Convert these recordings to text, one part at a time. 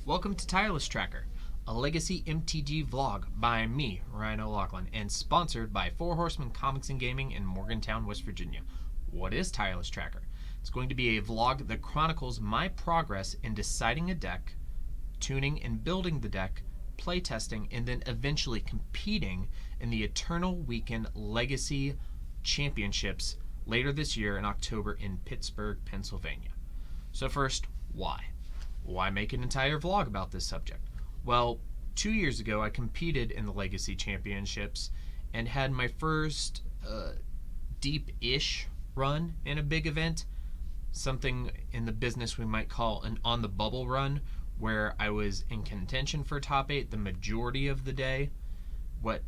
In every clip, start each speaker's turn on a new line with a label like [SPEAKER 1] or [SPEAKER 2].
[SPEAKER 1] Welcome to Tireless Tracker, a legacy MTG vlog by me, Ryan O'Loughlin, and sponsored by Four Horsemen Comics and Gaming in Morgantown, West Virginia. What is Tireless Tracker? It's going to be a vlog that chronicles my progress in deciding a deck, tuning and building the deck, playtesting, and then eventually competing in the Eternal Weekend Legacy Championships later this year in October in Pittsburgh, Pennsylvania. So first, why? Why make an entire vlog about this subject? Well, 2 years ago I competed in the Legacy Championships and had my first deep-ish run in a big event, something in the business we might call an on-the-bubble run, where I was in contention for top 8 the majority of the day. What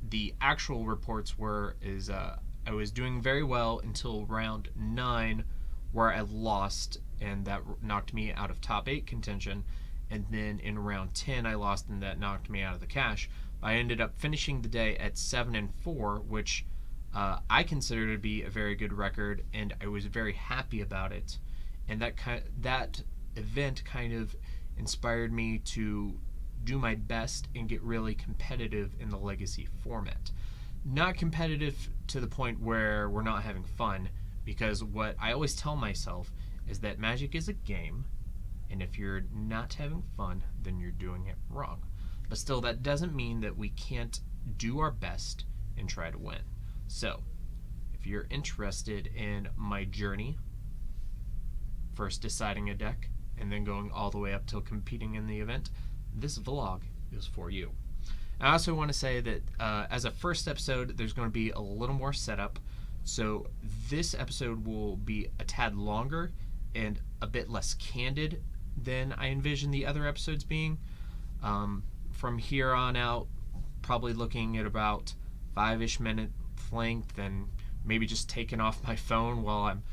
[SPEAKER 1] the actual reports were is I was doing very well until round 9, where I lost, and that knocked me out of top 8 contention. And then in round 10 I lost, and that knocked me out of the cash. I ended up finishing the day at 7-4, which I consider to be a very good record, and I was very happy about it. And that event kind of inspired me to do my best and get really competitive in the Legacy format. Not competitive to the point where we're not having fun, because what I always tell myself is that Magic is a game, and if you're not having fun, then you're doing it wrong. But still, that doesn't mean that we can't do our best and try to win. So, if you're interested in my journey, first deciding a deck, and then going all the way up till competing in the event, this vlog is for you. I also want to say that as a first episode, there's going to be a little more setup. So this episode will be a tad longer and a bit less candid than I envision the other episodes being. From here on out, probably looking at about 5-ish minute length, and maybe just taking off my phone while I'm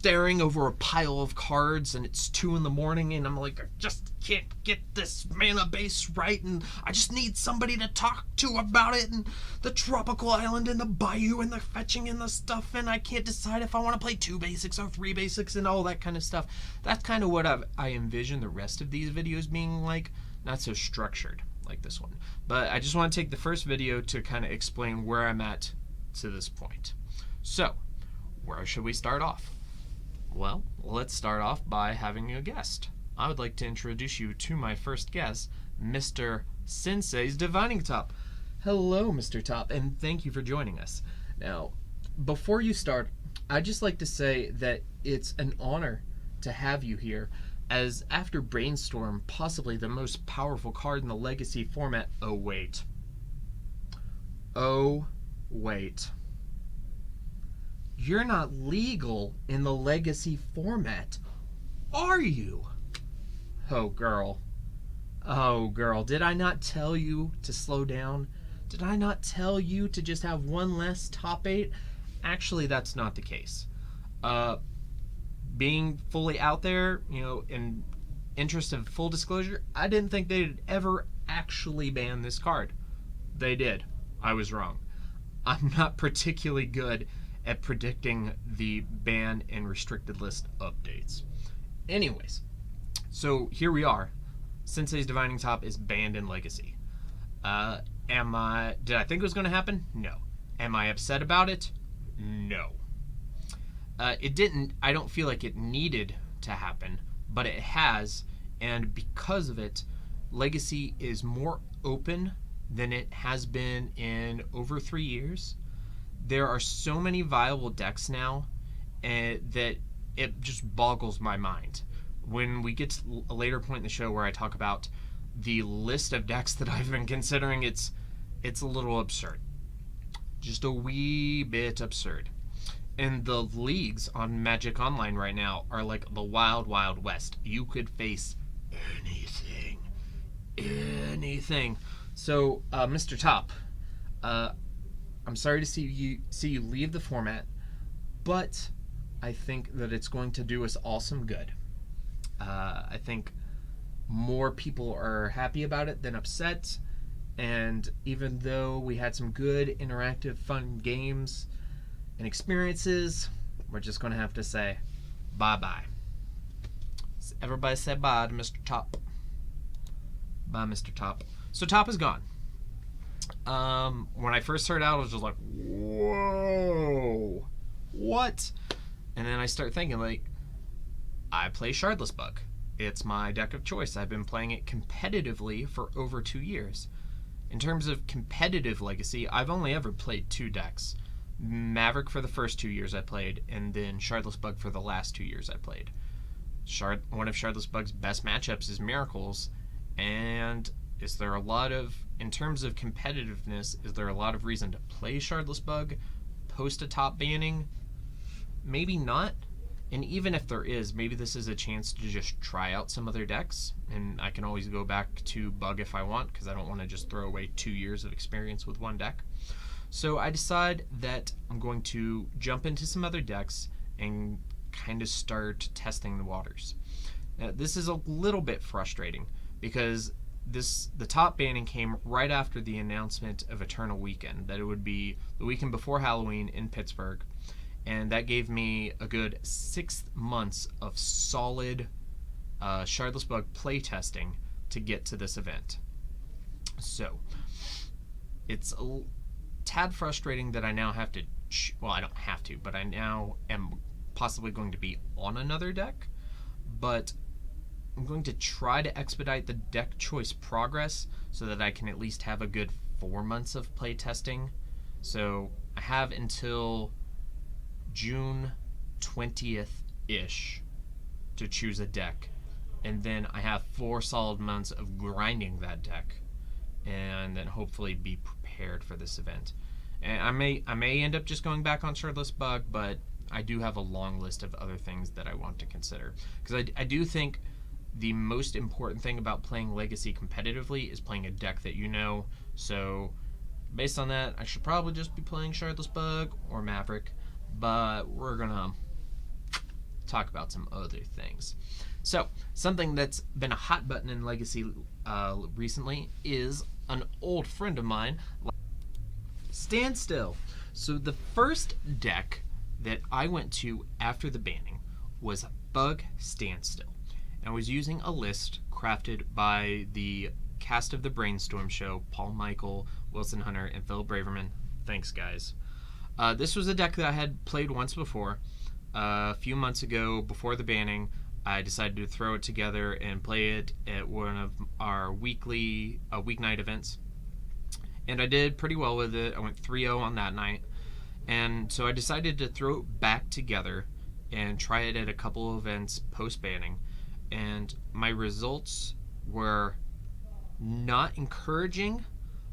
[SPEAKER 1] staring over a pile of cards and it's 2 in the morning and I'm like, I just can't get this mana base right, and I just need somebody to talk to about it, and the tropical island and the bayou and the fetching and the stuff, and I can't decide if I want to play 2 basics or 3 basics and all that kind of stuff. That's kind of what I envision the rest of these videos being like, not so structured like this one. But I just want to take the first video to kind of explain where I'm at to this point. So, where should we start off? Well, let's start off by having a guest. I would like to introduce you to my first guest, Mr. Synthase Divining Top. Hello, Mr. Top, and thank you for joining us. Now, before you start, I'd just like to say that it's an honor to have you here, as after Brainstorm, possibly the most powerful card in the Legacy format. Oh, wait. You're not legal in the Legacy format, are you? Oh, girl. Did I not tell you to slow down? Did I not tell you to just have one less top 8? Actually, that's not the case. Being fully out there, in interest of full disclosure, I didn't think they'd ever actually ban this card. They did. I was wrong. I'm not particularly good at predicting the ban and restricted list updates. Anyways, so here we are. Synthase Divining Top is banned in Legacy. Did I think it was going to happen? No. Am I upset about it? No. It didn't. I don't feel like it needed to happen, but it has, and because of it, Legacy is more open than it has been in over 3 years. There are so many viable decks now that it just boggles my mind. When we get to a later point in the show where I talk about the list of decks that I've been considering, it's a little absurd. Just a wee bit absurd. And the leagues on Magic Online right now are like the wild, wild west. You could face anything. So, Mr. Top, I'm sorry to see you leave the format, but I think that it's going to do us all some good. I think more people are happy about it than upset, and even though we had some good, interactive, fun games and experiences, we're just going to have to say bye-bye. Everybody say bye to Mr. Top. Bye, Mr. Top. So Top is gone. When I first started out, I was just like, whoa, what? And then I start thinking, like, I play Shardless Bug. It's my deck of choice. I've been playing it competitively for over 2 years. In terms of competitive legacy, I've only ever played 2 decks. Maverick for the first 2 years I played, and then Shardless Bug for the last 2 years I played. One of Shardless Bug's best matchups is Miracles, and is there a lot of, in terms of competitiveness, is there a lot of reason to play Shardless Bug post a top banning? Maybe not. And even if there is, maybe this is a chance to just try out some other decks, and I can always go back to Bug if I want, because I don't want to just throw away 2 years of experience with one deck. So I decide that I'm going to jump into some other decks and kind of start testing the waters. Now, this is a little bit frustrating because the top banning came right after the announcement of Eternal Weekend, that it would be the weekend before Halloween in Pittsburgh, and that gave me a good 6 months of solid Shardless Bug playtesting to get to this event. So it's a tad frustrating that I now have to, well, I don't have to, but I now am possibly going to be on another deck, but I'm going to try to expedite the deck choice progress so that I can at least have a good 4 months of play testing. So I have until June 20th-ish to choose a deck, and then I have 4 solid months of grinding that deck, and then hopefully be prepared for this event. And I may end up just going back on Shardless Bug, but I do have a long list of other things that I want to consider, because I do think the most important thing about playing Legacy competitively is playing a deck that you know. So based on that, I should probably just be playing Shardless Bug or Maverick, but we're gonna talk about some other things. So something that's been a hot button in Legacy recently is an old friend of mine, Standstill. So the first deck that I went to after the banning was Bug Standstill, and I was using a list crafted by the cast of the Brainstorm Show, Paul Michael, Wilson Hunter, and Phil Braverman. Thanks, guys. This was a deck that I had played once before. A few months ago, before the banning, I decided to throw it together and play it at one of our weeknight events. And I did pretty well with it. I went 3-0 on that night. And so I decided to throw it back together and try it at a couple of events post-banning. And my results were not encouraging,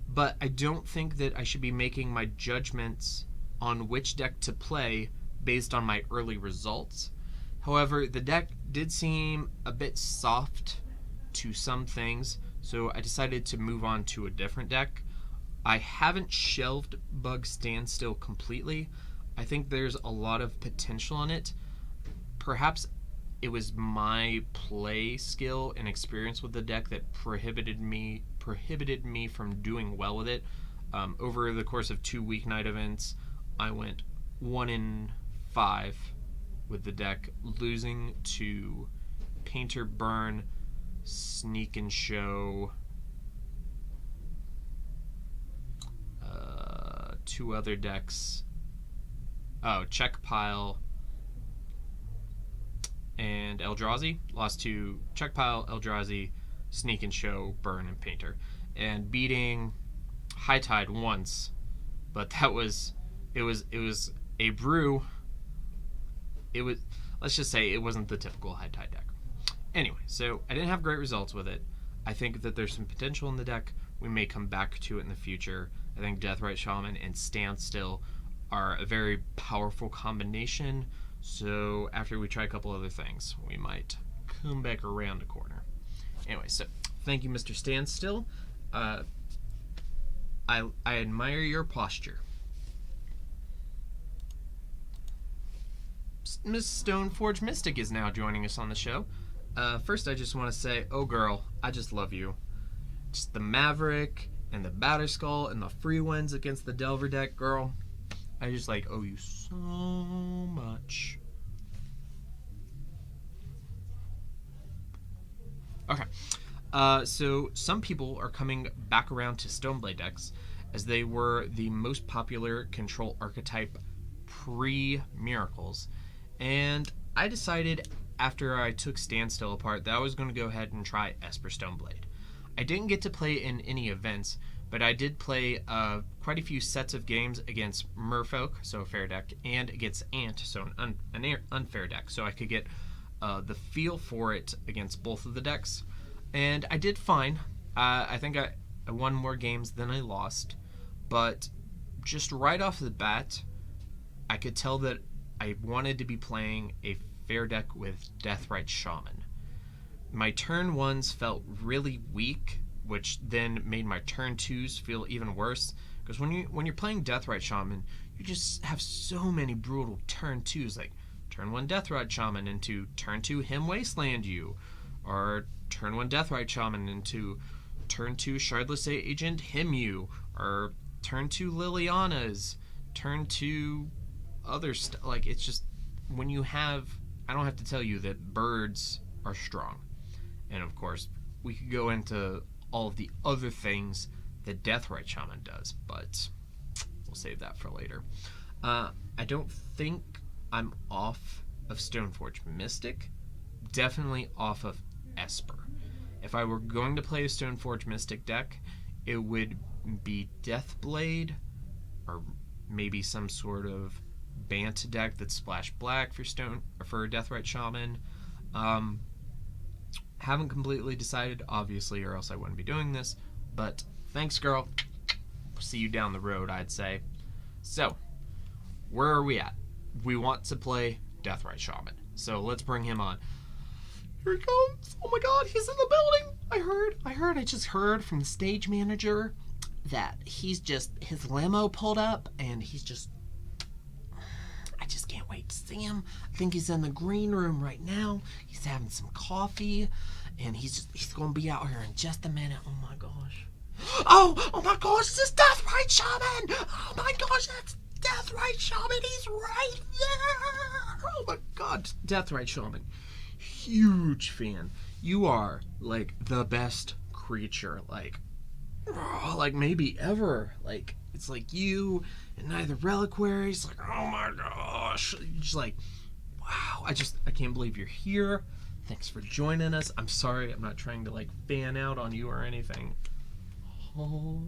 [SPEAKER 1] but I don't think that I should be making my judgments on which deck to play based on my early results. However, the deck did seem a bit soft to some things, so I decided to move on to a different deck. I haven't shelved Bug Standstill completely. I think there's a lot of potential in it. Perhaps it was my play skill and experience with the deck that prohibited me from doing well with it. Over the course of 2 weeknight events, I went 1-5 with the deck, losing to Painter Burn, Sneak and Show, 2 other decks. Check Pile and Eldrazi. Lost to Check Pile, Eldrazi, Sneak and Show, Burn, and Painter. And beating High Tide once, but it was a brew. Let's just say it wasn't the typical High Tide deck. Anyway, so I didn't have great results with it. I think that there's some potential in the deck. We may come back to it in the future. I think Deathrite Shaman and Standstill are a very powerful combination. So after we try a couple other things, we might come back around the corner. Anyway, so thank you, Mr. Standstill. I admire your posture. Miss Stoneforge Mystic is now joining us on the show. First, I just want to say, oh girl, I just love you. Just the Maverick and the Batterskull and the free wins against the Delver deck, girl. I just owe you so much. Okay. So some people are coming back around to Stoneblade decks as they were the most popular control archetype pre-Miracles. And I decided after I took Standstill apart that I was going to go ahead and try Esper Stoneblade. I didn't get to play in any events, but I did play quite a few sets of games against Merfolk, so a fair deck, and against Ant, so an unfair deck, so I could get the feel for it against both of the decks. And I did fine. I think I won more games than I lost, but just right off the bat, I could tell that I wanted to be playing a fair deck with Deathrite Shaman. My turn 1s felt really weak, which then made my turn 2s feel even worse, because when you're playing Deathrite Shaman, you just have so many brutal turn 2s, like turn 1 Deathrite Shaman into turn 2 him Wasteland you, or turn 1 Deathrite Shaman into turn 2 Shardless Agent him you, or turn 2 Liliana's, turn 2 other stuff. Like, it's just, when you have, I don't have to tell you that birds are strong. And of course, we could go into all of the other things that Deathrite Shaman does, but we'll save that for later. I don't think I'm off of Stoneforge Mystic. Definitely off of Esper. If I were going to play a Stoneforge Mystic deck, it would be Deathblade, or maybe some sort of Bant deck that's splash black for Deathrite Shaman. Haven't completely decided, obviously, or else I wouldn't be doing this, but thanks, girl. See you down the road, I'd say. So, where are we at? We want to play Deathrite Shaman, so let's bring him on. Here he comes. Oh my god, he's in the building. I just heard from the stage manager that his limo pulled up, and I just can't wait to see him. I think he's in the green room right now. He's having some coffee, and he's going to be out here in just a minute. Oh my gosh. Oh my gosh, this is Deathrite Shaman. Oh my gosh, that's Deathrite Shaman. He's right there. Oh my god, Deathrite Shaman. Huge fan. You are like the best creature, like maybe ever. Like, it's like you and Neither Reliquaries. Like, oh my gosh, just like, wow. I can't believe you're here. Thanks for joining us. I'm sorry, I'm not trying to like fan out on you or anything. Oh,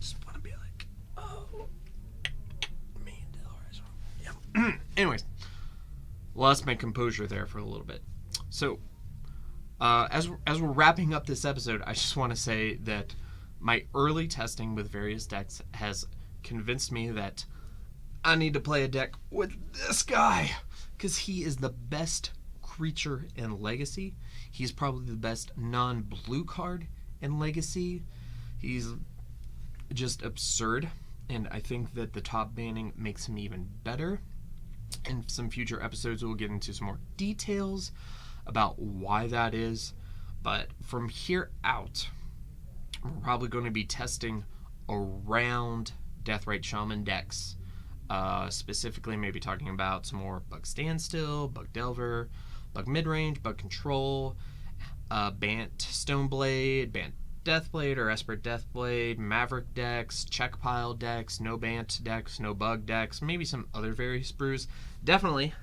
[SPEAKER 1] just want to be like, oh, me and Delores. Yeah. Anyways, lost my composure there for a little bit. So, as we're wrapping up this episode, I just want to say that my early testing with various decks has convinced me that I need to play a deck with this guy, because he is the best creature in Legacy. He's probably the best non-blue card in Legacy. He's just absurd, and I think that the top banning makes him even better. In some future episodes, we'll get into some more details about why that is. But from here out, we're probably going to be testing around Deathrite Shaman decks. Specifically, maybe talking about some more Bug Standstill, Bug Delver, Bug Midrange, Bug Control, Bant Stoneblade, Bant Deathblade or Esper Deathblade, Maverick decks, check pile decks, no Bant decks, no Bug decks, maybe some other various brews. Definitely,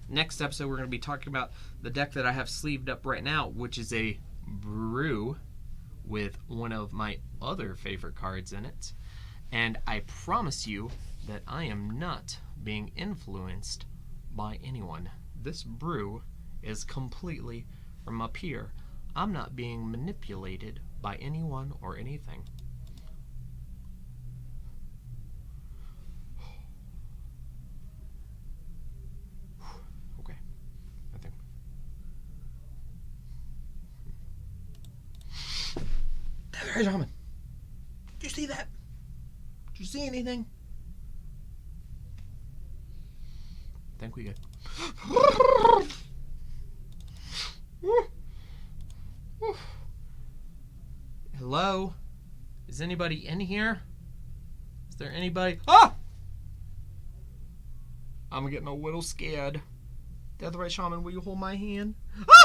[SPEAKER 1] next episode we're going to be talking about the deck that I have sleeved up right now, which is a brew with one of my other favorite cards in it. And I promise you that I am not being influenced by anyone. This brew is completely from up here. I'm not being manipulated by anyone or anything. Okay, I think. Hey, gentlemen. Did you see that? Did you see anything? I think we good. Hello? Is anybody in here? Is there anybody? Ah! I'm getting a little scared. Deathrite Shaman, will you hold my hand? Ah!